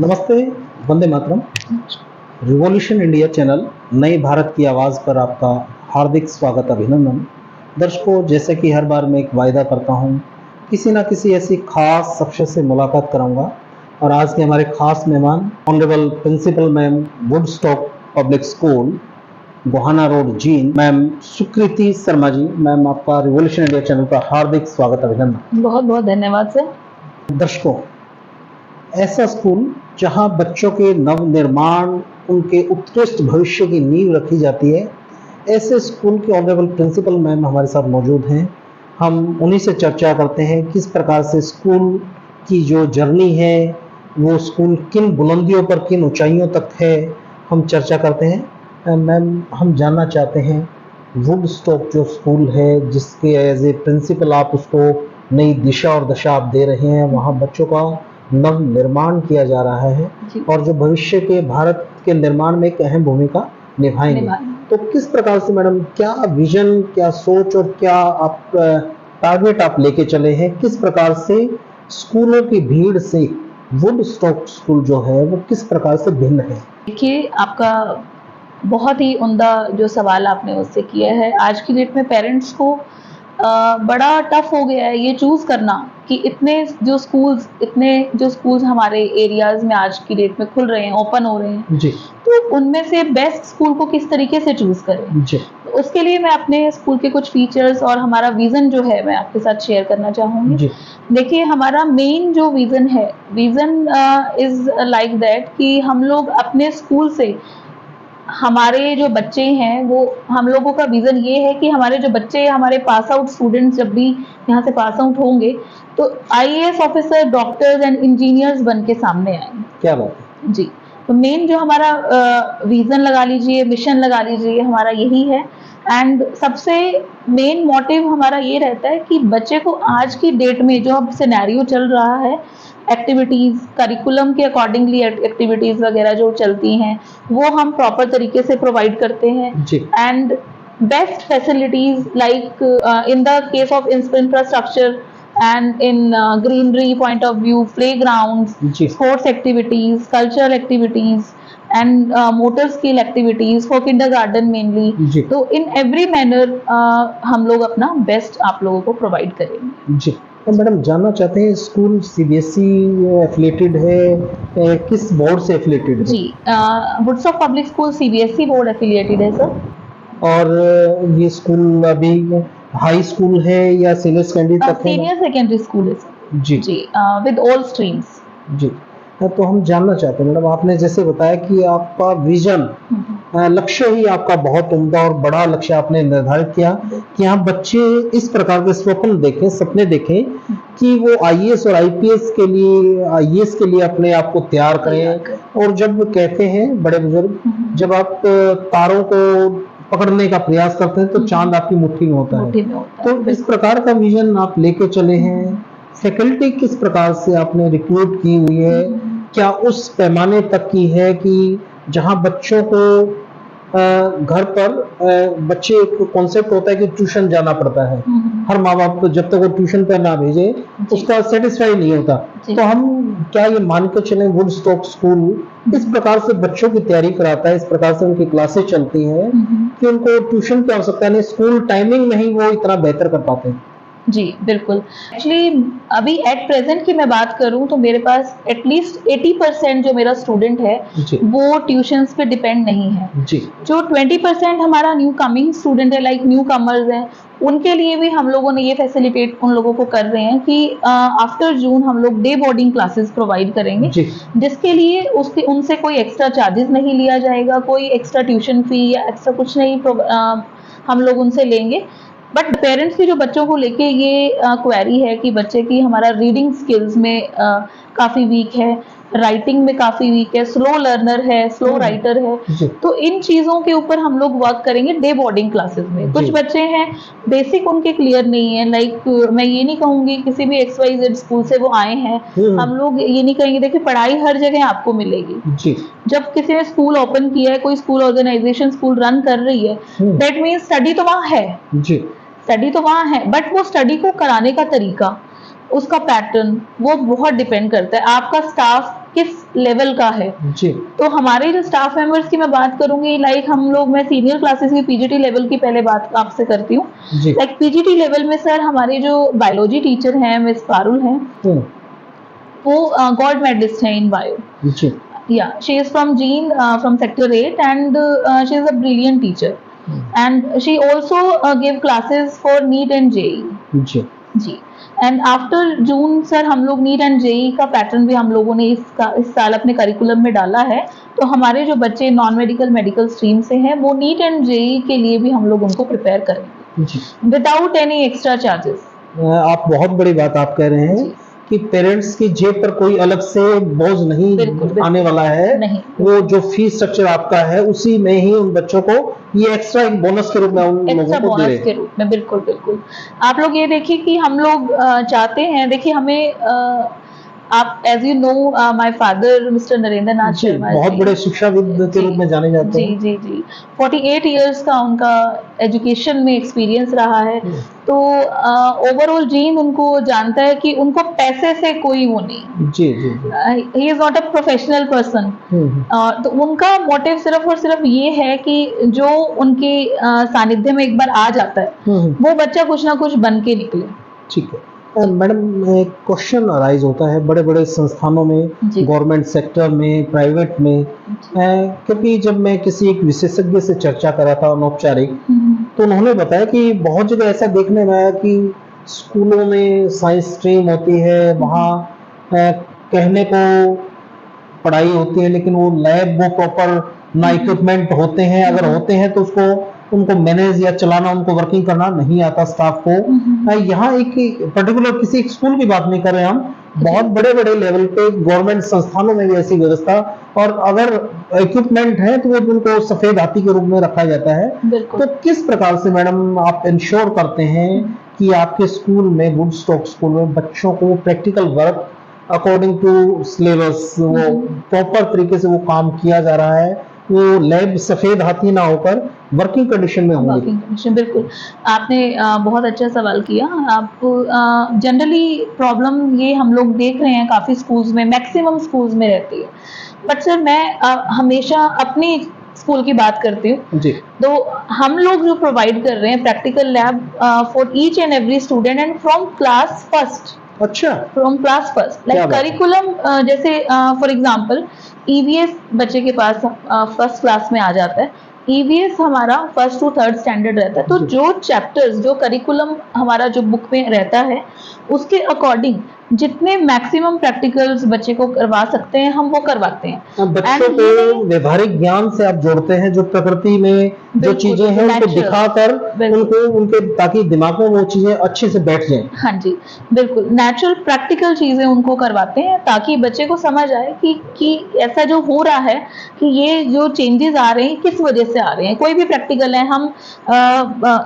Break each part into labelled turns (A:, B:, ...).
A: नमस्ते, Vande Mataram. Revolution India channel नए भारत की आवाज़ पर आपका हार्दिक स्वागत, अभिनंदन। दर्शकों, जैसे कि हर बार मैं एक वायदा करता हूँ, किसी ना किसी ऐसी खास शख्स से मुलाकात कराऊंगा और आज के हमारे खास मेहमान honourable principal ma'am, Woodstock public school, Gohana road, Jind, ma'am Sukriti Sharma ji. Ma'am, आपका रिवॉल्यूशन इंडिया चैनल पर हार्दिक स्वागत, अभिनंदन।
B: बहुत बहुत धन्यवाद सर।
A: दर्शकों, ऐसा स्कूल जहां बच्चों के नव निर्माण, उनके उत्कृष्ट भविष्य की नींव रखी जाती है, ऐसे स्कूल के ऑनरेबल प्रिंसिपल मैम हमारे साथ मौजूद हैं। हम उन्हीं से चर्चा करते हैं किस प्रकार से स्कूल की जो जर्नी है, वो स्कूल किन बुलंदियों पर, किन ऊंचाइयों तक है, हम चर्चा करते हैं। मैम, हम जानना चाहते हैं, वुडस्टॉक जो स्कूल है, जिसके एज ए प्रिंसिपल आप उसको नई दिशा और दशा आप दे रहे हैं, वहाँ बच्चों का नव निर्माण किया जा रहा है और जो भविष्य के भारत के निर्माण में एक अहम भूमिका निभाएंगे। तो किस प्रकार से मैडम, क्या विजन, क्या सोच और क्या आप टारगेट आप लेके चले हैं, किस प्रकार से स्कूलों की भीड़ से वुडस्टॉक स्कूल जो है वो किस प्रकार से भिन्न है?
B: देखिए, आपका बहुत ही उम्दा जो सवाल आपने उससे किया है। आज की डेट में पेरेंट्स को बड़ा टफ हो गया है ये चूज करना कि इतने जो स्कूल्स हमारे एरियाज में आज की डेट में खुल रहे हैं, ओपन हो रहे हैं
A: जी।
B: तो उनमें से बेस्ट स्कूल को किस तरीके से चूज करें
A: जी।
B: तो उसके लिए मैं अपने स्कूल के कुछ फीचर्स और हमारा विजन जो है मैं आपके साथ शेयर करना चाहूंगी।
A: जी।
B: देखिए, हमारा मेन जो विजन है, विजन इज लाइक दैट कि हम लोग अपने स्कूल से हमारे जो बच्चे हैं, वो हम लोगों का विजन ये है कि हमारे जो बच्चे, हमारे पास आउट स्टूडेंट्स जब भी यहाँ से पास आउट होंगे तो IAS officer, doctors and engineers बन के सामने आएंगे।
A: क्या बात है
B: जी। तो मेन जो हमारा विजन लगा लीजिए, मिशन लगा लीजिए, हमारा यही है। एंड सबसे मेन मोटिव हमारा ये रहता है कि बच्चे को आज की डेट में जो अब सिनेरियो चल रहा है, एक्टिविटीज, करिकुलम के अकॉर्डिंगली एक्टिविटीज वगैरह जो चलती हैं वो हम प्रॉपर तरीके से प्रोवाइड करते हैं। And best facilities like in the case of infrastructure and in greenery point of view, playgrounds, sports activities, cultural activities and motor skill activities for kindergarten mainly. तो in every manner हम लोग अपना best आप लोगों को provide करेंगे।
A: जी। तो madam, जानना चाहते हैं, स्कूल सीबीएसई एफिलिएटेड है, किस बोर्ड से एफिलिएटेड है?
B: जी, Woodstock public school CBSE board affiliated है सर।
A: और ये स्कूल अभी हाई स्कूल है या सीनियर सेकेंडरी तक है?
B: सीनियर सेकेंडरी स्कूल है सर।
A: जी।
B: जी, विद ऑल स्ट्रीम्स।
A: जी। तो हम जानना चाहते हैं मैडम, आपने जैसे बताया कि आपका विजन, लक्ष्य ही आपका बहुत उम्दा और बड़ा लक्ष्य आपने निर्धारित किया कि यहाँ बच्चे इस प्रकार के स्वप्न देखें, सपने देखें कि वो आईएएस और आईपीएस के लिए, आईएएस के लिए अपने आप को तैयार करें। और जब कहते हैं बड़े बुजुर्ग, जब आप तारों को पकड़ने का प्रयास करते हैं तो चांद आपकी मुट्ठी में होता है। तो इस प्रकार का विजन आप लेके चले हैं। फैकल्टी किस प्रकार से आपने रिक्रूट की हुई है, क्या उस पैमाने तक की है कि जहां बच्चों को घर पर बच्चे, एक कॉन्सेप्ट होता है कि ट्यूशन जाना पड़ता है, हर माँ बाप को जब तक वो ट्यूशन पर ना भेजे उसका सेटिस्फाई नहीं होता। तो हम क्या ये मान के चले, वुडस्टॉक स्कूल इस प्रकार से बच्चों की तैयारी कराता है, इस प्रकार से उनकी क्लासेस चलती हैं कि उनको ट्यूशन की आवश्यकता नहीं, स्कूल टाइमिंग में ही वो इतना बेहतर कर पाते हैं?
B: जी बिल्कुल। एक्चुअली अभी एट प्रेजेंट की मैं बात करूं तो मेरे पास एटलीस्ट 80% जो मेरा स्टूडेंट है वो ट्यूशंस पे डिपेंड नहीं है।
A: जी।
B: जो 20% हमारा न्यू कमिंग स्टूडेंट है, लाइक न्यू कमर्स हैं, उनके लिए भी हम लोगों ने ये फैसिलिटेट उन लोगों को कर रहे हैं कि आफ्टर जून हम लोग डे बोर्डिंग क्लासेस प्रोवाइड करेंगे, जिसके लिए उनसे कोई एक्स्ट्रा चार्जेस नहीं लिया जाएगा, कोई एक्स्ट्रा ट्यूशन फी या एक्स्ट्रा कुछ नहीं हम लोग उनसे लेंगे। बट पेरेंट्स की जो बच्चों को लेके ये क्वेरी है कि बच्चे की हमारा रीडिंग स्किल्स में काफ़ी वीक है, राइटिंग में काफ़ी वीक है, स्लो लर्नर है, स्लो राइटर है, तो इन चीज़ों के ऊपर हम लोग वर्क करेंगे डे बोर्डिंग क्लासेस में। कुछ बच्चे हैं बेसिक उनके क्लियर नहीं है, लाइक मैं ये नहीं कहूँगी किसी भी XYZ स्कूल से वो आए हैं, हम लोग ये नहीं कहेंगे। देखिए, पढ़ाई हर जगह आपको मिलेगी। जब किसी ने स्कूल ओपन किया है, कोई स्कूल ऑर्गेनाइजेशन स्कूल रन कर रही है, दैट मीन्स स्टडी तो वहाँ है, स्टडी तो वहाँ है, बट वो स्टडी को कराने का तरीका, उसका पैटर्न, वो बहुत डिपेंड करता है। आपका स्टाफ किस लेवल का है।
A: जी
B: तो हमारे जो स्टाफ मेंबर्स की मैं बात करूंगी, लाइक हम लोग, मैं सीनियर क्लासेस की पीजीटी लेवल की पहले बात आपसे करती हूँ।
A: जी
B: लाइक पीजीटी लेवल में सर हमारे जो बायोलॉजी टीचर हैं मिस पारुल हैं,
A: हम्म,
B: वो गॉल्ड मेडलिस्ट हैं इन बायो।
A: जी
B: Yeah, she is from Jean, from Sector 8, and she is a brilliant teacher. And she also gave classes for NEET and JEE.
A: जी
B: जी। And after June sir हम लोग NEET and JEE का pattern भी हम लोगों ने इस साल अपने करिकुलम में डाला है। तो हमारे जो बच्चे नॉन मेडिकल मेडिकल स्ट्रीम से हैं वो नीट एंड जेई के लिए भी हम लोग उनको प्रिपेयर करेंगे
A: जी।
B: Without any extra charges.
A: आप बहुत बड़ी बात आप कह रहे हैं
B: जी।
A: कि पेरेंट्स की जेब पर कोई अलग से बोझ नहीं
B: बिल्कुल,
A: आने वाला है।
B: नहीं।
A: वो जो फीस स्ट्रक्चर आपका है उसी में ही उन बच्चों को ये एक्स्ट्रा एक बोनस के रूप में उन
B: एक्स्ट्रा
A: लोगों को दे रहे
B: बोनस के रूप में, बिल्कुल बिल्कुल। आप लोग ये देखिए कि हम लोग चाहते हैं, देखिए हमें आप as you know my father mister Narendra Nath
A: ji,
B: Sharma
A: बहुत बड़े शिक्षाविद के
B: जी,
A: रूप में जाने जाते
B: जी
A: हैं।
B: जी जी 48 इयर्स का उनका एजुकेशन में एक्सपीरियंस रहा है। तो ओवरऑल जीन उनको जानता है कि उनको पैसे से कोई वो नहीं।
A: जी जी जी
B: he is not a professional person. तो उनका मोटिव सिर्फ और सिर्फ ये है कि जो उनके सानिध्य में एक बार आ जाता है वो बच्चा कुछ ना कुछ बन के निकले।
A: ठीक है मैडम, एक क्वेश्चन अराइज होता है बड़े बड़े संस्थानों में,
B: जी।
A: गवर्नमेंट सेक्टर में, प्राइवेट में, क्योंकि जब मैं किसी एक विशेषज्ञ से चर्चा करा था अनौपचारिक, तो उन्होंने बताया कि बहुत जगह ऐसा देखने में आया कि स्कूलों में साइंस स्ट्रीम होती है, वहाँ कहने को पढ़ाई होती है लेकिन वो लैब वो प्रॉपर ना इक्विपमेंट होते हैं, अगर होते हैं तो उसको उनको मैनेज या चलाना, उनको वर्किंग करना नहीं आता स्टाफ को। यहाँ एक पर्टिकुलर किसी एक स्कूल की बात नहीं कर रहे हम, बहुत बड़े बड़े लेवल पे गवर्नमेंट संस्थानों में भी ऐसी व्यवस्था, और अगर इक्विपमेंट है तो वो उनको सफेद हाथी के रूप में रखा जाता है। तो किस प्रकार से मैडम आप इंश्योर करते हैं कि आपके स्कूल में, वुडस्टॉक स्कूल में, बच्चों को practical work according to syllabus वो प्रॉपर तरीके से वो काम किया जा रहा है, वो लैब सफेद हाथी ना होकर वर्किंग कंडीशन में होंगे?
B: वर्किंग कंडीशन, बिल्कुल। आपने बहुत अच्छा सवाल किया। आप जनरली प्रॉब्लम ये हम लोग देख रहे हैं काफ़ी स्कूल्स में, मैक्सिमम स्कूल्स में रहती है। बट सर मैं हमेशा अपनी स्कूल की बात करती हूँ।
A: जी।
B: तो हम लोग जो प्रोवाइड कर रहे हैं practical lab for each and every student and from class first.
A: अच्छा,
B: from class first, like curriculum, जैसे फॉर एग्जांपल ईवीएस बच्चे के पास फर्स्ट क्लास में आ जाता है। ईवीएस हमारा फर्स्ट टू थर्ड स्टैंडर्ड रहता है। तो जो चैप्टर्स, जो करिकुलम हमारा जो बुक में रहता है उसके अकॉर्डिंग जितने मैक्सिमम प्रैक्टिकल्स बच्चे को करवा सकते हैं हम वो करवाते हैं।
A: बच्चों को व्यवहारिक ज्ञान से आप जोड़ते हैं, जो प्रकृति में जो चीजें हैं उनको दिखाकर उनको उनके, ताकि दिमाग में वो चीजें अच्छे से बैठ जाएं।
B: हाँ जी, बिल्कुल नेचुरल प्रैक्टिकल चीजें उनको करवाते हैं ताकि बच्चे को समझ आए कि ऐसा जो हो रहा है कि ये जो चेंजेस आ रहे हैं किस वजह से आ रहे हैं। कोई भी प्रैक्टिकल है, हम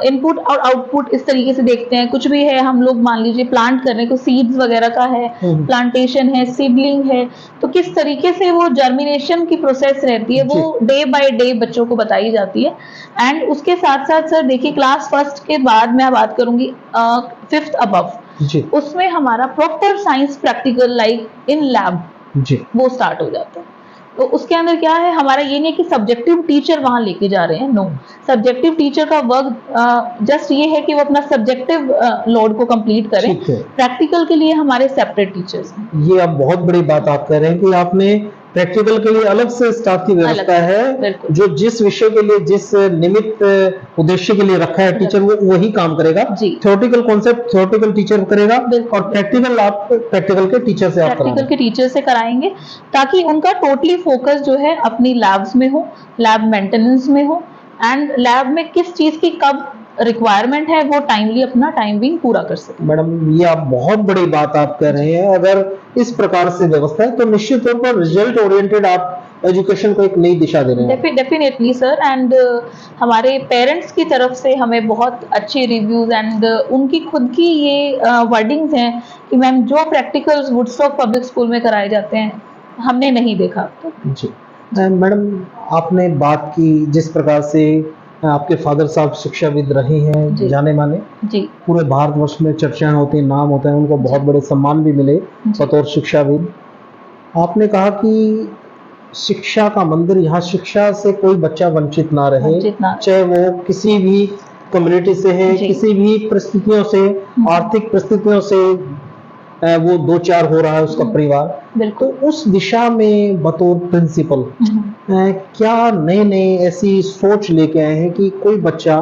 B: इनपुट और आउटपुट इस तरीके से देखते हैं। कुछ भी है, हम लोग मान लीजिए प्लांट कर रहे हैं, कुछ सीड्स वगैरह का है, प्लांटेशन है, सीडलिंग है, तो किस तरीके से वो जर्मिनेशन की प्रोसेस रहती है वो डे बाय डे बच्चों को बताई जाती है। एंड उसके साथ साथ सर देखिए क्लास फर्स्ट के बाद मैं बात करूंगी फिफ्थ अबव, उसमें हमारा proper science practical like in lab वो स्टार्ट हो जाता है। तो उसके अंदर क्या है, हमारा ये नहीं है कि सब्जेक्टिव टीचर वहां लेके जा रहे हैं, नो। सब्जेक्टिव टीचर का वर्क जस्ट ये है कि वो अपना सब्जेक्टिव लोड को कंप्लीट करें। प्रैक्टिकल के लिए हमारे सेपरेट टीचर्स हैं।
A: ये आप बहुत बड़ी बात आप कह रहे हैं कि आपने प्रैक्टिकल के लिए अलग से स्टाफ की व्यवस्था है, जो जिस विषय के लिए, जिस निमित्त उद्देश्य के लिए रखा है टीचर, वो वही काम करेगा। थ्योरेटिकल कॉन्सेप्ट थ्योरेटिकल टीचर करेगा और प्रैक्टिकल आप प्रैक्टिकल के टीचर से आप
B: प्रैक्टिकल के टीचर से कराएंगे ताकि उनका टोटली फोकस जो है अपनी लैब्स में हो, लैब मेंटेनेंस में हो, एंड लैब में किस चीज की कब रिक्वायरमेंट है वो टाइमली अपना टाइमिंग पूरा कर सके।
A: मैडम, ये आप बहुत बड़ी बात आप कह रहे हैं। अगर इस प्रकार से व्यवस्था है तो निश्चित तौर पर रिजल्ट ओरिएंटेड आप एजुकेशन को एक नई दिशा दे रहे हैं।
B: Definitely sir. एंड हमारे पेरेंट्स की तरफ से हमें बहुत अच्छे रिव्यूज एंड उनकी खुद की ये वर्डिंग्स हैं कि मैम जो प्रैक्टिकल्स वुडस्टॉक पब्लिक स्कूल में कराए जाते हैं हमने नहीं देखा अब तक।
A: जी मैडम, आपने बात की जिस प्रकार से आपके फादर साहब शिक्षाविद रहे हैं, जाने माने, पूरे भारतवर्ष में चर्चाएं होती हैं, नाम होता है, उनको बहुत बड़े सम्मान भी मिले बतौर शिक्षाविद। आपने कहा कि शिक्षा का मंदिर, यहाँ शिक्षा से कोई बच्चा वंचित ना रहे,
B: वंचित ना रहे।
A: चाहे वो किसी भी कम्युनिटी से है,
B: जी।
A: किसी भी परिस्थितियों से, आर्थिक परिस्थितियों से वो दो चार हो रहा है उसका परिवार। तो
B: बिल्कुल।
A: उस दिशा में बतौर प्रिंसिपल क्या नए नए ऐसी सोच लेके आए हैं कि कोई बच्चा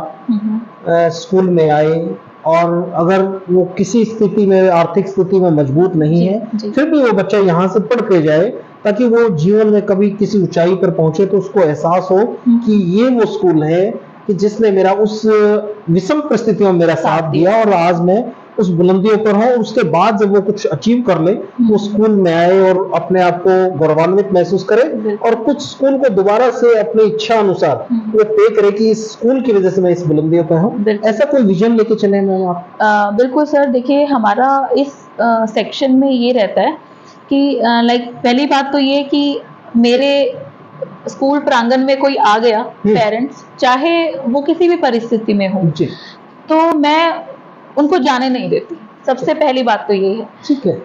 A: स्कूल में आए और अगर वो किसी स्थिति में, आर्थिक स्थिति में मजबूत नहीं
B: जी,
A: है,
B: जी।
A: फिर भी वो बच्चा यहाँ से पढ़ के जाए, ताकि वो जीवन में कभी किसी ऊंचाई पर पहुंचे तो उसको एहसास हो कि ये वो स्कूल है कि जिसने मेरा उस विषम परिस्थितियों में मेरा साथ दिया और आज मैं उस बुलंदियों पर हूँ। उसके बाद जब वो कुछ अचीव कर ले, वो स्कूल में आए और अपने आप को गौरवान्वित महसूस करे और कुछ स्कूल को दोबारा से अपनी इच्छा अनुसार वो पे करे कि इस स्कूल की वजह से मैं इस बुलंदियों पर हूँ। ऐसा कोई विजन लेके चले मैम आप?
B: बिल्कुल सर, देखिए हमारा इस सेक्शन में ये रहता है कि लाइक पहली बात तो ये कि मेरे स्कूल प्रांगण में कोई आ गया, पेरेंट्स, चाहे वो किसी भी परिस्थिति में हो, तो मैं उनको जाने नहीं देती। सबसे पहली बात तो ये है।
A: ठीक है।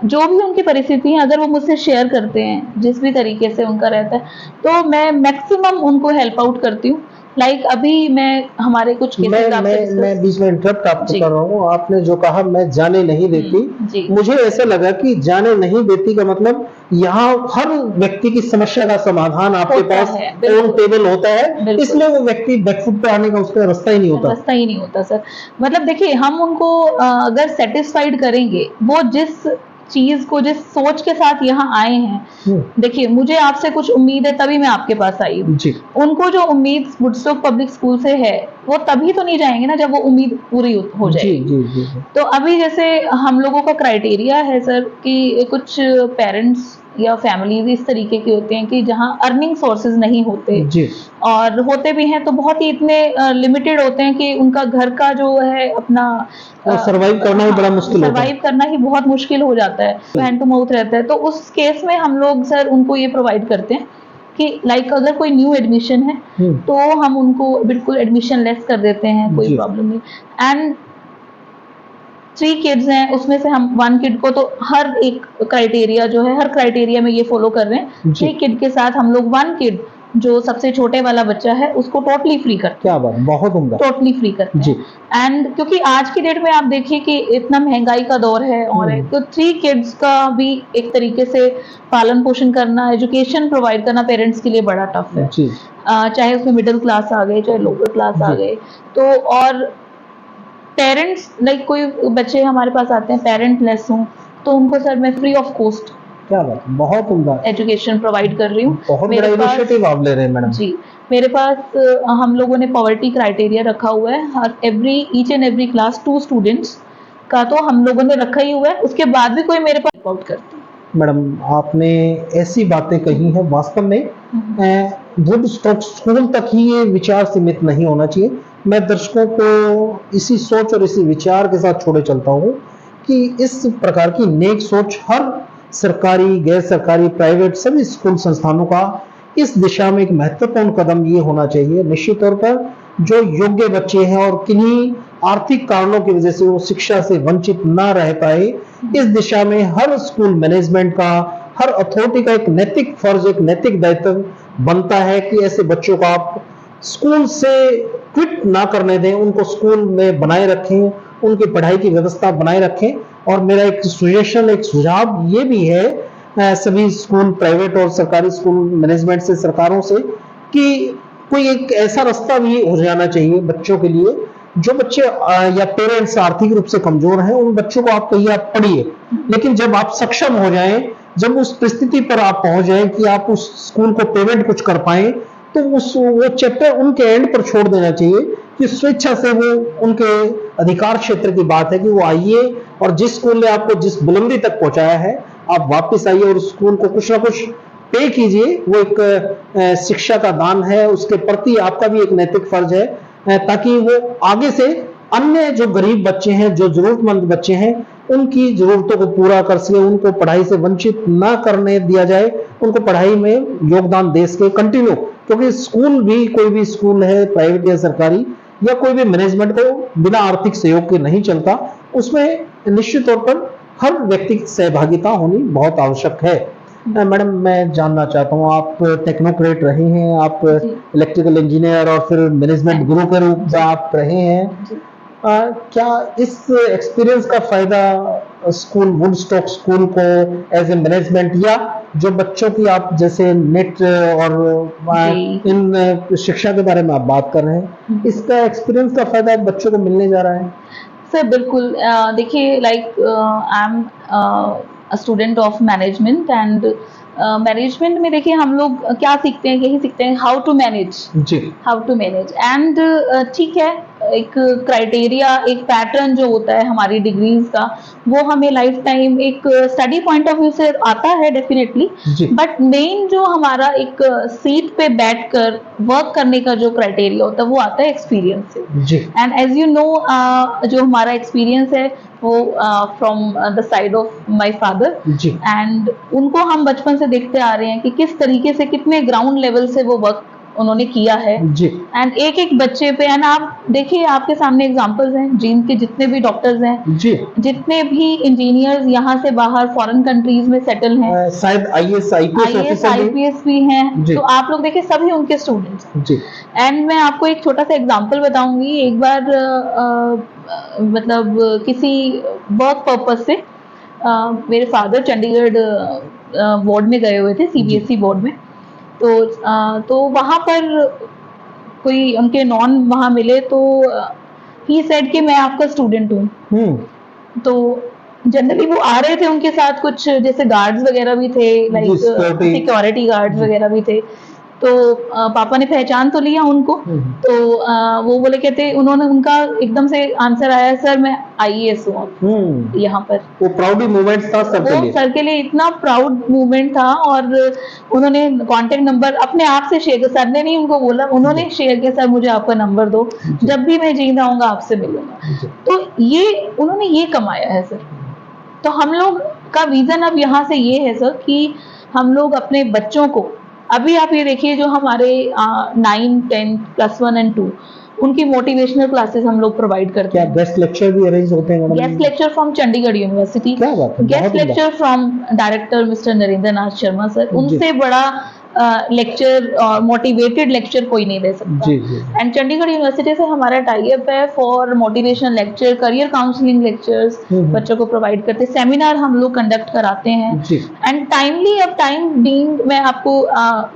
B: जो भी उनकी परिस्थिति है, अगर वो मुझसे शेयर करते हैं, जिस भी तरीके से उनका रहता है, तो मैं मैक्सिमम उनको हेल्प आउट करती हूँ। लाइक अभी मैं हमारे कुछ केसेस
A: मैं बीच में इंटरप्ट आपको कर रहा हूँ। आपने जो कहा मैं जाने नहीं देती, मुझे ऐसा लगा कि जाने नहीं देती का मतलब यहाँ हर व्यक्ति की समस्या का समाधान आपके पास ऑन टेबल होता है, इसलिए वो व्यक्ति बैकफुट पे आने का उसका रास्ता ही नहीं होता।
B: सर। मतलब देखिए, हम उनको अगर सेटिस्फाइड करेंगे, वो जिस चीज को, जिस सोच के साथ यहाँ आए हैं, देखिए मुझे आपसे कुछ उम्मीद है तभी मैं आपके पास आई हूँ। उनको जो उम्मीद वुडस्टॉक पब्लिक स्कूल से है, वो तभी तो नहीं जाएंगे ना जब वो उम्मीद पूरी हो जाएगी। तो अभी जैसे हम लोगों का क्राइटेरिया है सर कि कुछ पेरेंट्स या फैमिलीज इस तरीके की होते हैं कि जहाँ अर्निंग सोर्सेज नहीं होते, और होते भी हैं तो बहुत ही इतने लिमिटेड होते हैं कि उनका घर का जो है अपना
A: सरवाइव करना ही बड़ा मुश्किल होता है।
B: सरवाइव करना ही बहुत मुश्किल हो जाता है, हैंड टू माउथ रहता है। तो उस केस में हम लोग सर उनको ये प्रोवाइड करते हैं कि लाइक अगर कोई न्यू एडमिशन है तो हम उनको बिल्कुल एडमिशन लेस कर देते हैं, कोई प्रॉब्लम नहीं। एंड 3 किड्स हैं, उसमें से हम 1 किड को, तो हर एक क्राइटेरिया जो है, हर क्राइटेरिया में ये फॉलो कर रहे हैं। 3 किड के साथ हम लोग 1 किड जो सबसे छोटे वाला बच्चा है उसको टोटली फ्री करते हैं।
A: क्या बात, बहुत उम्दा।
B: टोटली फ्री करते हैं। एंड क्योंकि आज की डेट में आप देखिए कि इतना महंगाई का दौर है, और तो 3 किड्स का भी एक तरीके से पालन पोषण करना, एजुकेशन प्रोवाइड करना पेरेंट्स के लिए बड़ा टफ है। चाहे उसमें मिडिल क्लास आ गए, चाहे लोअर क्लास आ गए, तो और पेरेंट्स लाइक कोई बच्चे हमारे पास आते हैं पेरेंट लेस हों, तो उनको सर मैं फ्री ऑफ कॉस्ट,
A: क्या बात, बहुत उम्दा,
B: एजुकेशन प्रोवाइड कर रही हूँ।
A: बहुत बड़ा इनिशिएटिव आप ले रहे हैं मैडम।
B: जी, मेरे पास हम लोगों ने पॉवर्टी क्राइटेरिया रखा हुआ है, हर each and every class 2 students का तो हम लोगों ने रखा ही हुआ है। उसके बाद भी कोई मेरे पास हेल्प आउट करती है।
A: मैडम आपने ऐसी बातें कही हैं, वास्तव में वुडस्टॉक स्कूल तक ही ये विचार सीमित नहीं होना चाहिए। मैं दर्शकों को इसी सोच और इसी विचार के साथ छोड़े चलता हूँ कि इस प्रकार की नेक सोच हर सरकारी, गैर सरकारी, प्राइवेट सभी स्कूल संस्थानों का इस दिशा में एक महत्वपूर्ण कदम ये होना चाहिए। निश्चित तौर पर जो योग्य बच्चे हैं और किन्हीं आर्थिक कारणों की वजह से वो शिक्षा से वंचित ना रह पाए, इस दिशा में हर स्कूल मैनेजमेंट का, हर अथॉरिटी का एक नैतिक फर्ज, एक नैतिक दायित्व बनता है कि ऐसे बच्चों को आप स्कूल से क्विट ना करने दें, उनको स्कूल में बनाए रखें, उनकी पढ़ाई की व्यवस्था बनाए रखें। और मेरा एक सजेशन, एक सुझाव ये भी है सभी स्कूल, प्राइवेट और सरकारी स्कूल मैनेजमेंट से, सरकारों से, कि कोई एक ऐसा रास्ता भी हो जाना चाहिए बच्चों के लिए, जो बच्चे या पेरेंट्स आर्थिक रूप से कमजोर हैं, उन बच्चों को आप कहिए आप पढ़िए, लेकिन जब आप सक्षम हो जाएं, जब उस परिस्थिति पर आप पहुंच जाएं कि आप उस स्कूल को पेमेंट कुछ कर पाएं, तो वो चैप्टर उनके एंड पर छोड़ देना चाहिए कि स्वेच्छा से वो, उनके अधिकार क्षेत्र की बात है कि वो आइए और जिस स्कूल ने आपको जिस बुलंदी तक पहुंचाया है, आप वापस आइए और स्कूल को कुछ ना कुछ पे कीजिए। वो एक शिक्षा का दान है, उसके प्रति आपका भी एक नैतिक फर्ज है, ताकि वो आगे से अन्य जो गरीब बच्चे हैं, जो जरूरतमंद बच्चे हैं, उनकी जरूरतों को पूरा कर सके, उनको पढ़ाई से वंचित ना करने दिया जाए, उनको पढ़ाई में योगदान दे सके कंटिन्यू। क्योंकि स्कूल भी, कोई भी स्कूल है प्राइवेट या सरकारी या कोई भी मैनेजमेंट को बिना आर्थिक सहयोग के नहीं चलता, उसमें निश्चित तौर पर हर व्यक्ति की सहभागिता होनी बहुत आवश्यक है। मैडम मैं जानना चाहता हूँ, आप टेक्नोक्रेट रहे हैं, आप
B: जी।
A: इलेक्ट्रिकल इंजीनियर और फिर मैनेजमेंट गुरु के रूप में आप रहे हैं।
B: जी।
A: क्या इस एक्सपीरियंस का फायदा स्कूल वुडस्टॉक स्कूल को एज ए मैनेजमेंट, या जो बच्चों की आप जैसे नेट और
B: जी।
A: इन शिक्षा के बारे में आप बात कर रहे हैं, इसका एक्सपीरियंस का फायदा बच्चों को मिलने जा रहा है?
B: सर बिल्कुल, देखिए like I am a student of management, and management में देखिए हम लोग क्या सीखते हैं, यही सीखते हैं हाउ टू मैनेज,
A: जी
B: हाउ टू मैनेज। एंड ठीक है, एक क्राइटेरिया, एक पैटर्न जो होता है हमारी डिग्रीज का, वो हमें लाइफ टाइम एक स्टडी पॉइंट ऑफ व्यू से आता है डेफिनेटली,
A: जी
B: बट मेन जो हमारा एक सीट पे बैठकर वर्क करने का जो क्राइटेरिया होता है वो आता है एक्सपीरियंस से।
A: जी
B: एंड एज यू नो, जो हमारा एक्सपीरियंस है वो from the side of my father,
A: जी
B: एंड उनको हम बचपन से देखते आ रहे हैं कि किस तरीके से, कितने ग्राउंड लेवल से वो वर्क उन्होंने किया है।
A: जी
B: एंड एक एक बच्चे पे, एंड आप देखिए आपके सामने एग्जांपल्स हैं, जिनके जितने भी डॉक्टर्स हैं,
A: जी
B: जितने भी इंजीनियर्स यहाँ से बाहर फॉरेन कंट्रीज में सेटल हैं,
A: शायद आईएएस आईपीएस
B: आईएएस
A: ऑफिसर भी।
B: आईपीएस भी हैं,
A: जी।
B: तो आप लोग देखिए सभी उनके स्टूडेंट्स हैं।
A: जी
B: एंड मैं आपको एक छोटा सा एग्जांपल बताऊंगी। एक बार मतलब किसी वर्क पर्पस से मेरे फादर चंडीगढ़ बोर्ड में गए हुए थे, सीबीएसई बोर्ड में। तो वहाँ पर कोई उनके नॉन वहाँ मिले, तो ही सेड कि मैं आपका स्टूडेंट हूँ। तो जनरली वो आ रहे थे, उनके साथ कुछ जैसे गार्ड्स वगैरह भी थे, लाइक सिक्योरिटी गार्ड्स वगैरह भी थे। तो पापा ने पहचान तो लिया उनको, तो वो बोले, कहते उन्होंने, उनका एकदम से आंसर आया, सर मैं आईएएस हूँ यहाँ पर।
A: वो प्राउड मूवमेंट था सर के
B: वो
A: लिए।
B: सर के लिए इतना प्राउड मूवमेंट था, और उन्होंने कांटेक्ट नंबर अपने आप से शेयर किया, सर ने नहीं उनको बोला, उन्होंने शेयर किया, सर मुझे आपका नंबर दो, जब भी मैं जींदा आऊंगा आपसे मिलूंगा। तो ये उन्होंने ये कमाया है सर। तो हम लोग का विजन अब यहाँ से ये है सर कि हम लोग अपने बच्चों को, अभी आप ये देखिए जो हमारे 9, 10, +1 and 2, उनकी मोटिवेशनल क्लासेस हम लोग प्रोवाइड करते हैं।
A: क्या गेस्ट लेक्चर भी अरेंज होते हैं madam?
B: Guest lecture from Chandigarh university,
A: क्या बात है,
B: guest lecture from director mister Narendra Nath Sharma sir. उनसे बड़ा लेक्चर और मोटिवेटेड लेक्चर कोई नहीं दे सकता।
A: जी जी।
B: एंड चंडीगढ़ यूनिवर्सिटी से हमारा टाई अप है for motivation lecture, career counselling lectures बच्चों को प्रोवाइड करते हैं, सेमिनार हम लोग कंडक्ट कराते हैं। एंड टाइमली, अब टाइम बीइंग मैं आपको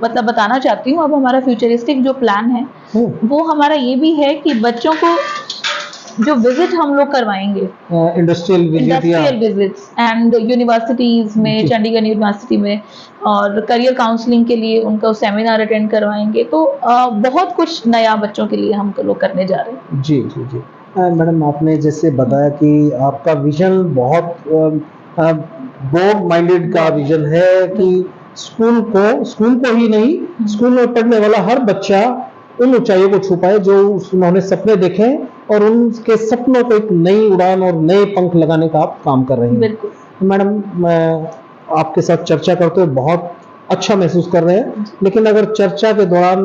B: मतलब बताना चाहती हूँ, अब हमारा फ्यूचरिस्टिक जो प्लान है वो हमारा ये भी है कि बच्चों को जो विजिट हम लोग करवाएंगे, इंडस्ट्रियल विजिट्स एंड यूनिवर्सिटीज में, चंडीगढ़ यूनिवर्सिटी में, और करियर काउंसलिंग के लिए उनको सेमिनार अटेंड करवाएंगे। तो बहुत कुछ नया बच्चों के लिए हम लोग करने जा रहे हैं। जी
A: जी जी। मैडम आपने जैसे बताया कि आपका विजन बहुत ब्रॉड माइंडेड का विजन है कि स्कूल को ही नहीं, स्कूल में पढ़ने वाला हर बच्चा उन ऊंचाइयों को छू पाए जो उन्होंने सपने देखे, और उनके सपनों को एक नई उड़ान और नए पंख लगाने का आप काम कर रहे हैं।
B: बिल्कुल
A: मैडम, मैं आपके साथ चर्चा करते हुए बहुत अच्छा महसूस कर रहे हैं, लेकिन अगर चर्चा के दौरान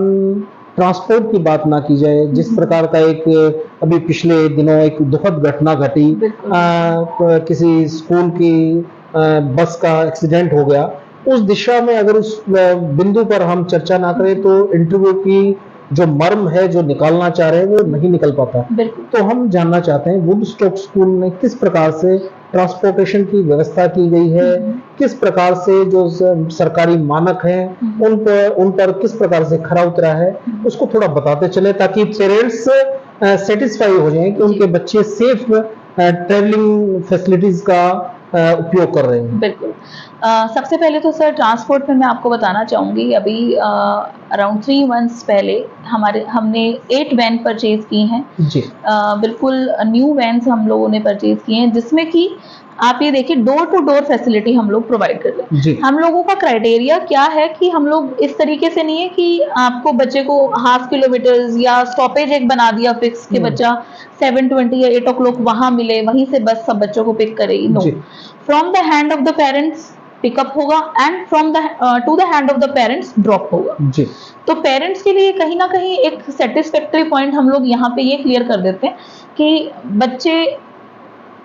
A: ट्रांसपोर्ट की बात ना की जाए, जिस प्रकार का एक अभी पिछले दिनों एक दुखद घटना घटी, किसी स्कूल की बस का एक्सीडेंट हो गया, उस दिशा में अगर उस बिंदु पर हम चर्चा ना करें तो इंटरव्यू की जो मर्म है, जो निकालना चाह रहे हैं, वो नहीं निकल पाता। तो हम जानना चाहते हैं वुडस्टॉक स्कूल में किस प्रकार से ट्रांसपोर्टेशन की व्यवस्था की गई है, किस प्रकार से जो सरकारी मानक हैं उन पर किस प्रकार से खरा उतरा है, उसको थोड़ा बताते चले ताकि पेरेंट्स सेटिस्फाई हो जाएं कि उनके बच्चे सेफ ट्रेवलिंग फैसिलिटीज का उपयोग कर रहे हैं।
B: बिल्कुल। सबसे पहले तो सर ट्रांसपोर्ट में मैं आपको बताना चाहूँगी, अभी अराउंड 3 मंथ्स पहले हमने 8 वैन परचेज की हैं
A: जी।
B: बिल्कुल न्यू वैन्स हम लोगों ने परचेज की हैं, जिसमें कि आप ये देखिए डोर टू डोर फैसिलिटी हम लोग प्रोवाइड कर रहे हैं। हम लोगों का क्राइटेरिया क्या है कि हम लोग इस तरीके से नहीं है कि आपको बच्चे को ½ किलोमीटर या स्टॉपेज एक बना दिया फिक्स कि बच्चा 7:20 या 8 o'clock वहां मिले, वहीं से बस सब बच्चों को पिक करेगी। No, from the hand of the parents pickup होगा and from the to the hand of the parents drop होगा जी। तो पेरेंट्स के लिए कहीं ना कहीं एक सेटिस्फैक्टरी पॉइंट हम लोग यहाँ पे ये क्लियर कर देते हैं कि बच्चे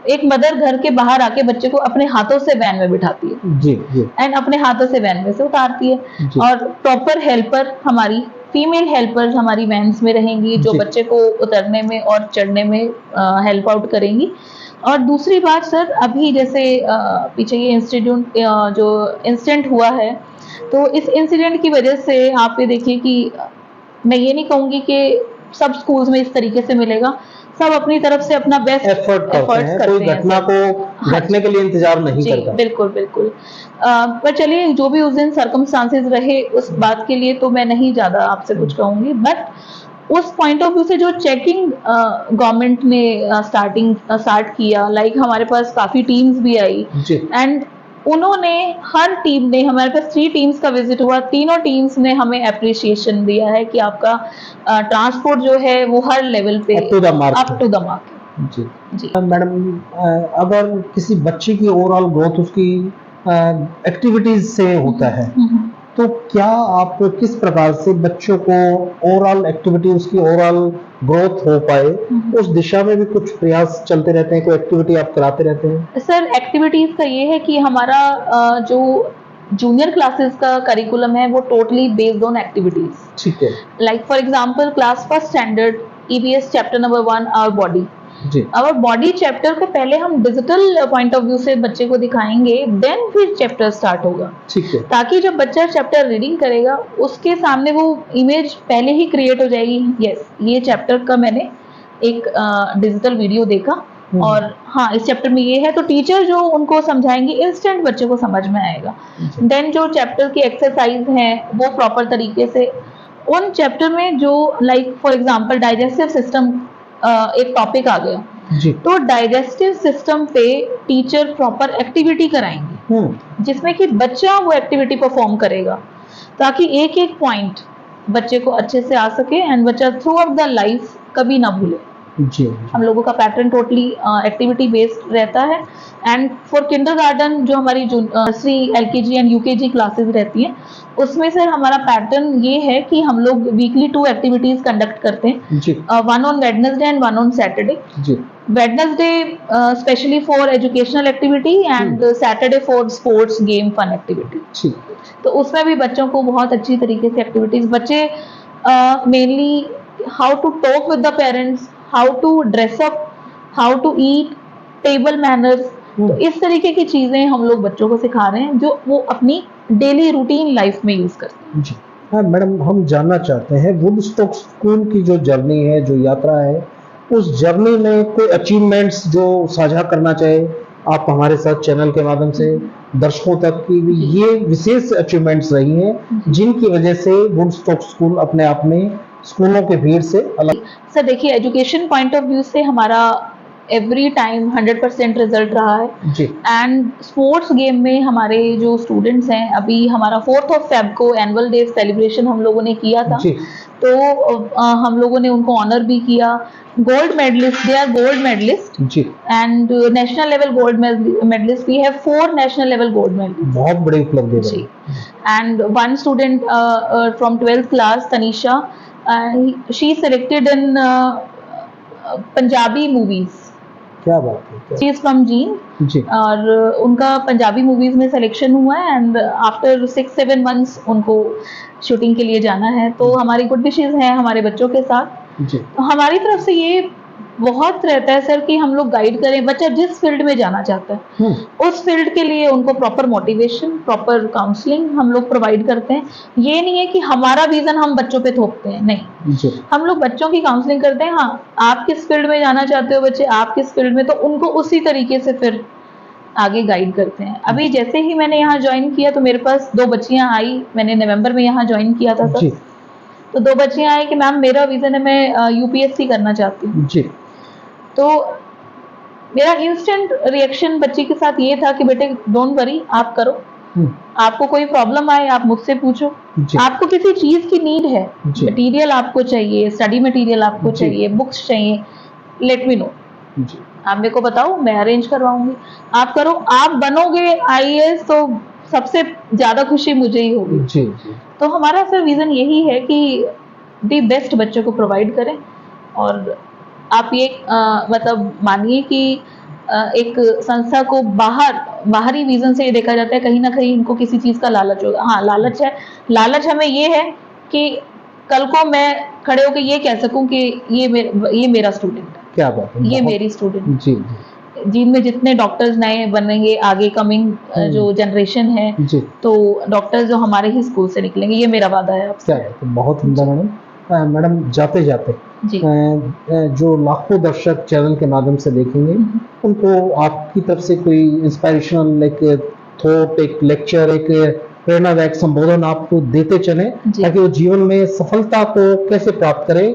B: एक मदर घर के बाहर आके बच्चे को अपने हाथों से वैन में बिठाती है
A: जी जी
B: एंड अपने हाथों से वैन में से उतारती है।
A: जी।
B: और प्रॉपर हेल्पर हमारी फीमेल हेल्पर्स हमारी वैन्स में रहेंगी जो
A: जी।
B: बच्चे को उतरने में और चढ़ने में हेल्प आउट करेंगी। और दूसरी बात सर, अभी जैसे पीछे ये इंस्टीट्यूट जो इंसिडेंट हुआ है, तो इस इंसिडेंट की वजह से आप ये देखिए कि मैं ये नहीं कहूंगी कि सब स्कूल्स में इस तरीके से मिलेगा, सब अपनी तरफ से अपना बेस्ट
A: एफर्ट करते हैं, कोई घटना
B: सर।
A: को
B: हाँ
A: घटने के लिए इंतजार नहीं
B: जी
A: करता।
B: बिल्कुल बिल्कुल। पर चलिए, जो भी उस दिन सर्कमस्टांसेस रहे उस बात के लिए तो मैं नहीं ज्यादा आपसे कुछ कहूंगी, बट उस पॉइंट ऑफ व्यू से जो चेकिंग गवर्नमेंट ने स्टार्ट किया, लाइक हमारे पास काफी टीम्स भी आई
A: जी
B: एंड उन्होंने, हर टीम ने, हमारे पास 3 टीम्स का विजिट हुआ, तीनों टीम्स ने हमें अप्रिसिएशन दिया है कि आपका ट्रांसपोर्ट जो है वो हर लेवल पे
A: up to the mark
B: up to the mark.
A: जी
B: जी
A: मैडम, अगर किसी बच्चे की ओवरऑल ग्रोथ उसकी एक्टिविटीज से होता है, तो क्या आप किस प्रकार से बच्चों को ओवरऑल एक्टिविटी, उसकी ओवरऑल ग्रोथ हो पाए, उस दिशा में भी कुछ प्रयास चलते रहते हैं? कोई एक्टिविटी आप कराते रहते हैं?
B: सर, एक्टिविटीज का ये है कि हमारा जो जूनियर क्लासेस का करिकुलम है वो टोटली बेस्ड ऑन एक्टिविटीज।
A: ठीक है
B: like for example class first standard EVS chapter number 1 our body.
A: जी
B: आवर बॉडी चैप्टर को पहले हम डिजिटल पॉइंट ऑफ व्यू से बच्चे को दिखाएंगे, देन फिर चैप्टर स्टार्ट होगा,
A: ठीक है
B: ताकि जब बच्चा चैप्टर रीडिंग करेगा उसके सामने वो इमेज पहले ही क्रिएट हो जाएगी, यस ये चैप्टर का मैंने एक डिजिटल वीडियो देखा और हाँ इस चैप्टर में ये है, तो टीचर जो उनको समझाएंगे इंस्टेंट बच्चे को समझ में आएगा। देन जो चैप्टर की एक्सरसाइज है वो प्रॉपर तरीके से उन चैप्टर में, जो like for example digestive system एक टॉपिक आ गया,
A: जी
B: तो डाइजेस्टिव सिस्टम पे टीचर प्रॉपर एक्टिविटी कराएंगे जिसमें कि बच्चा वो एक्टिविटी परफॉर्म करेगा, ताकि एक एक पॉइंट बच्चे को अच्छे से आ सके एंड बच्चा थ्रू आउट द लाइफ कभी ना भूले।
A: जी
B: हम लोगों का पैटर्न टोटली एक्टिविटी बेस्ड रहता है एंड फॉर किंडरगार्टन जो हमारी nursery LKG and UKG classes रहती हैं, उसमें सर हमारा पैटर्न ये है कि हम लोग वीकली 2 एक्टिविटीज कंडक्ट करते हैं,
A: जी
B: 1 on Wednesday and 1 on Saturday.
A: जी
B: Wednesday specially for educational activity and Saturday for sports game fun activity.
A: ठीक
B: तो उसमें भी बच्चों को बहुत अच्छी तरीके से एक्टिविटीज, बच्चे mainly how to talk with the parents, how to dress up, how to eat, table manners, तो इस तरीके की चीजें हम लोग बच्चों को सिखा रहे हैं जो वो अपनी डेली रूटीन लाइफ में यूज करते हैं।
A: जी हाँ मैडम, हम जानना चाहते हैं वुडस्टॉक स्कूल की जो जर्नी है, जो यात्रा है, उस जर्नी में कोई अचीवमेंट्स जो साझा करना चाहे आप हमारे साथ चैनल के माध्यम से दर्शकों तक की, ये विशेष अचीवमेंट्स रही हैं जिनकी वजह से वुडस्टॉक स्कूल अपने आप में स्कूलों के भीड़ से अलग।
B: सर देखिए, एजुकेशन पॉइंट ऑफ व्यू से हमारा एवरी टाइम 100% रिजल्ट रहा है
A: जी
B: एंड स्पोर्ट्स गेम में हमारे जो स्टूडेंट्स हैं, अभी हमारा 4th ऑफ फेब को एनुअल डे सेलिब्रेशन हम लोगों ने किया था,
A: जी
B: तो हम लोगों ने उनको ऑनर भी किया। Gold medallist, they are gold medallist
A: जी
B: and national level gold medallist, we have 4 national level gold medallist.
A: बहुत बड़ी उपलब्धि है
B: जी and one student from 12th class, Tanisha, she selected in Punjabi movies.
A: क्या बात है,
B: शी इज फ्रॉम जींद
A: जी
B: और उनका पंजाबी मूवीज में सिलेक्शन हुआ है एंड आफ्टर 6-7 मंथ्स उनको शूटिंग के लिए जाना है, तो हमारी गुड विशेस हैं हमारे बच्चों के साथ।
A: जी
B: तो हमारी तरफ से ये बहुत रहता है सर कि हम लोग गाइड करें, बच्चा जिस फील्ड में जाना चाहता है उस फील्ड के लिए उनको प्रॉपर मोटिवेशन, प्रॉपर काउंसलिंग हम लोग प्रोवाइड करते हैं। ये नहीं है कि हमारा विजन हम बच्चों पे थोपते हैं, नहीं,
A: जी
B: हम लोग बच्चों की काउंसलिंग करते हैं। हाँ, आप किस फील्ड में जाना चाहते हो बच्चे, आप किस फील्ड में, तो उनको उसी तरीके से फिर आगे गाइड करते हैं। अभी जैसे ही मैंने यहाँ ज्वाइन किया तो मेरे पास 2 बच्चियां आई, मैंने नवंबर में यहाँ ज्वाइन किया था सर,
A: जी
B: तो 2 बच्चियां आई कि मैम मेरा विजन है, मैं यूपीएससी करना चाहती हूँ।
A: जी
B: तो मेरा इंस्टेंट रिएक्शन बच्ची के साथ ये था कि बेटे डोंट वरी, आप करो, आपको कोई प्रॉब्लम आए आप मुझसे पूछो, आपको किसी चीज की नीड है, मटेरियल आपको चाहिए, स्टडी मटेरियल आपको चाहिए, बुक्स चाहिए, लेट मी नो, आप मेरे को बताओ, मैं अरेंज करवाऊंगी, आप करो। आप बनोगे आईएएस तो सबसे ज्यादा खुशी मुझे ही होगी।
A: जी जी
B: तो हमारा सर विजन यही है कि दी बेस्ट बच्चों को प्रोवाइड करें। और आप ये मतलब मानिए कि एक संस्था को बाहरी रीजन से ये देखा जाता है कहीं ना कहीं इनको किसी चीज का लालच होगा। हाँ, लालच है। लालच हमें ये है कि कल को मैं खड़े होकर ये कह सकूं कि ये मेरा स्टूडेंट है,
A: क्या बात है,
B: ये मेरी स्टूडेंट।
A: जी
B: जिनमें जितने डॉक्टर्स नए बनेंगे आगे कमिंग जो जनरेशन है,
A: जी,
B: तो डॉक्टर्स जो हमारे ही स्कूल से निकलेंगे, ये मेरा वादा है आपसे।
A: क्या बहुत उम्दा मैडम। मैडम जाते जाते
B: जी।
A: जो लाखों दर्शक चैनल के माध्यम से देखेंगे उनको आपकी तरफ से कोई इंस्पिरेशनल एक थॉट, एक लेक्चर, एक प्रेरणादायक संबोधन आप देते चले ताकि वो जीवन में सफलता को कैसे प्राप्त करें,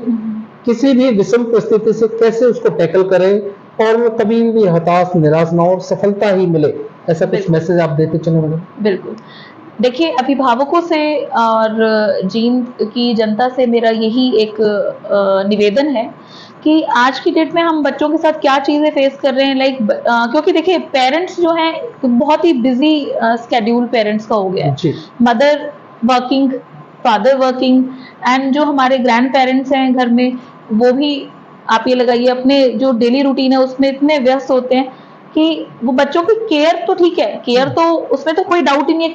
A: किसी भी विषम परिस्थिति से कैसे उसको टैकल करें और वो कभी भी हताश निराश ना हो और सफलता ही मिले, ऐसा कुछ मैसेज आप देते चले मैडम।
B: बिल्कुल। देखिए, अभिभावकों से और जींद की जनता से मेरा यही एक निवेदन है कि आज की डेट में हम बच्चों के साथ क्या चीजें फेस कर रहे हैं, लाइक क्योंकि देखिए पेरेंट्स जो हैं बहुत ही बिजी स्केड्यूल पेरेंट्स का हो गया है। Mother working, father working, and जो हमारे ग्रैंड पेरेंट्स हैं घर में, वो भी आप ये लगाइए अपने जो डेली रूटीन है उसमें इतने व्यस्त होते हैं कि वो बच्चों की केयर तो ठीक है, केयर तो उसमें तो कोई डाउट ही नहीं है,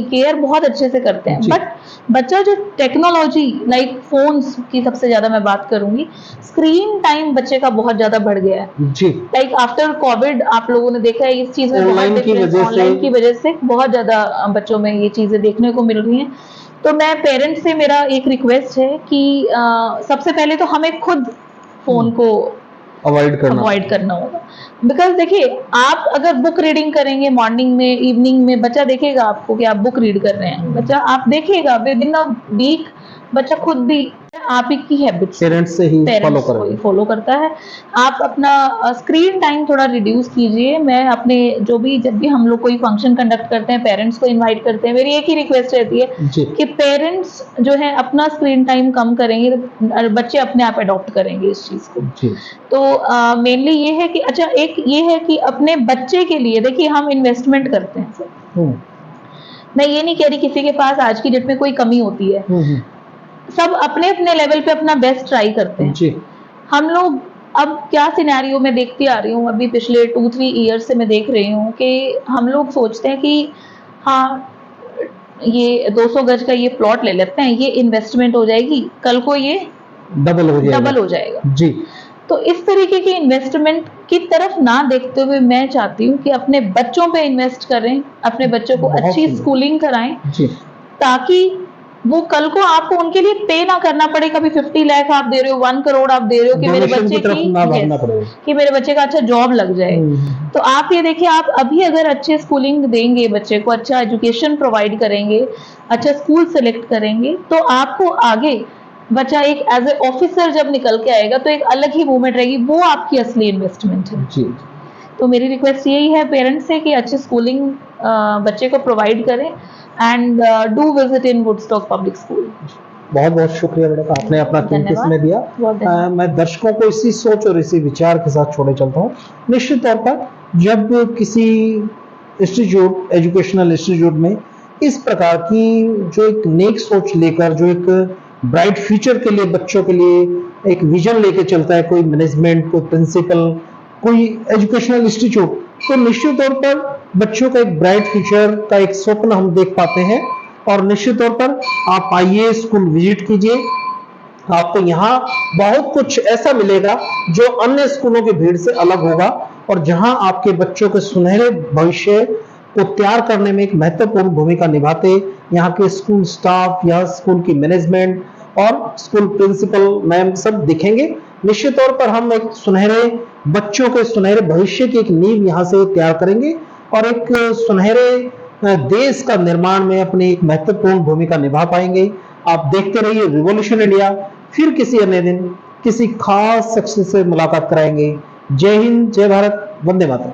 B: केयर बहुत अच्छे से करते हैं, बट बच्चा जो टेक्नोलॉजी लाइक फोन्स की सबसे ज्यादा मैं बात करूंगी, स्क्रीन टाइम बच्चे का बहुत ज्यादा बढ़ गया है जी। लाइक आफ्टर कोविड आप लोगों ने देखा है इस चीज में ऑनलाइन की वजह से बहुत ज्यादा बच्चों में ये चीजें देखने को मिल रही हैं। तो मैं पेरेंट्स से मेरा एक रिक्वेस्ट है कि सबसे पहले तो हमें खुद फोन को अवॉइड करना होगा। बिकॉज देखिए, आप अगर बुक रीडिंग करेंगे मॉर्निंग में, इवनिंग में, बच्चा देखेगा आपको कि आप बुक रीड कर रहे हैं, बच्चा आप देखेगा विद इन अ वीक बच्चा खुद भी आप ही की हैबिट्स पेरेंट्स से ही फॉलो करता है। आप अपना स्क्रीन टाइम थोड़ा रिड्यूस कीजिए। मैं अपने जब भी हम लोग कोई फंक्शन कंडक्ट करते हैं, पेरेंट्स को इनवाइट करते हैं, मेरी एक ही रिक्वेस्ट रहती है कि पेरेंट्स जो है अपना स्क्रीन टाइम कम करेंगे, बच्चे अपने आप अडॉप्ट करेंगे इस चीज को। तो मेनली ये है कि अच्छा, एक ये है कि अपने बच्चे के लिए देखिए हम इन्वेस्टमेंट करते हैं सर। मैं ये नहीं कह रही किसी के पास आज की डेट में कोई कमी होती है, सब अपने अपने लेवल पे अपना बेस्ट ट्राई करते हैं जी। हम लोग अब क्या सिनेरियो में देखती आ रही हूँ, अभी पिछले 2-3 ईयर्स से मैं देख रही हूँ कि हम लोग सोचते हैं कि हाँ ये 200 गज का ये प्लॉट ले लेते हैं, ये इन्वेस्टमेंट हो जाएगी, कल को ये डबल हो जाएगा जी। तो इस तरीके की इन्वेस्टमेंट की तरफ ना देखते हुए मैं चाहती हूँ कि अपने बच्चों पे इन्वेस्ट करें, अपने बच्चों को अच्छी स्कूलिंग कराएं ताकि वो कल को आपको उनके लिए पे ना करना पड़े। कभी 50 लाख आप दे रहे हो, 1 करोड़ आप दे रहे हो कि मेरे बच्चे कि मेरे बच्चे का अच्छा जॉब लग जाए। तो आप ये देखिए, आप अभी अगर अच्छे स्कूलिंग देंगे बच्चे को, अच्छा एजुकेशन प्रोवाइड करेंगे, अच्छा स्कूल सेलेक्ट करेंगे, तो आपको आगे बच्चा एक एज ए ऑफिसर जब निकल के आएगा तो एक अलग ही मूवमेंट रहेगी, वो आपकी असली इन्वेस्टमेंट है जी। तो मेरी रिक्वेस्ट यही है पेरेंट्स से कि अच्छी स्कूलिंग बच्चे को प्रोवाइड करें and do visit in Woodstock public school. बहुत बहुत शुक्रिया मैडम, आपने अपना कीमती समय दिया। मैं दर्शकों को इसी सोच और इसी विचार के साथ छोड़े चलता हूँ। निश्चित तौर पर जब किसी इंस्टीट्यूट, एजुकेशनल इंस्टीट्यूट में इस प्रकार की जो एक नेक सोच लेकर, जो एक ब्राइट फ्यूचर के लिए, बच्चों के लिए एक विजन लेके चलता है कोई मैनेजमेंट, कोई प्रिंसिपल, कोई एजुकेशनल इंस्टीट्यूट, तो निश्चित तौर पर बच्चों का एक ब्राइट फ्यूचर का एक स्वप्न हम देख पाते हैं। और निश्चित तौर पर आप आइए, स्कूल विजिट कीजिए, आपको यहाँ बहुत कुछ ऐसा मिलेगा जो अन्य स्कूलों की भीड़ से अलग होगा और जहां आपके बच्चों के सुनहरे भविष्य को तैयार करने में एक महत्वपूर्ण भूमिका निभाते यहाँ के स्कूल स्टाफ, यहाँ स्कूल की मैनेजमेंट और स्कूल प्रिंसिपल मैम सब दिखेंगे। निश्चित तौर पर हम एक सुनहरे बच्चों के सुनहरे भविष्य की एक नींव यहाँ से तैयार करेंगे और एक सुनहरे देश का निर्माण में अपनी एक महत्वपूर्ण भूमिका निभा पाएंगे। आप देखते रहिए रिवॉल्यूशन इंडिया। फिर किसी अन्य दिन किसी खास शख्स से मुलाकात कराएंगे। जय हिंद, जय भारत, वंदे मातरम।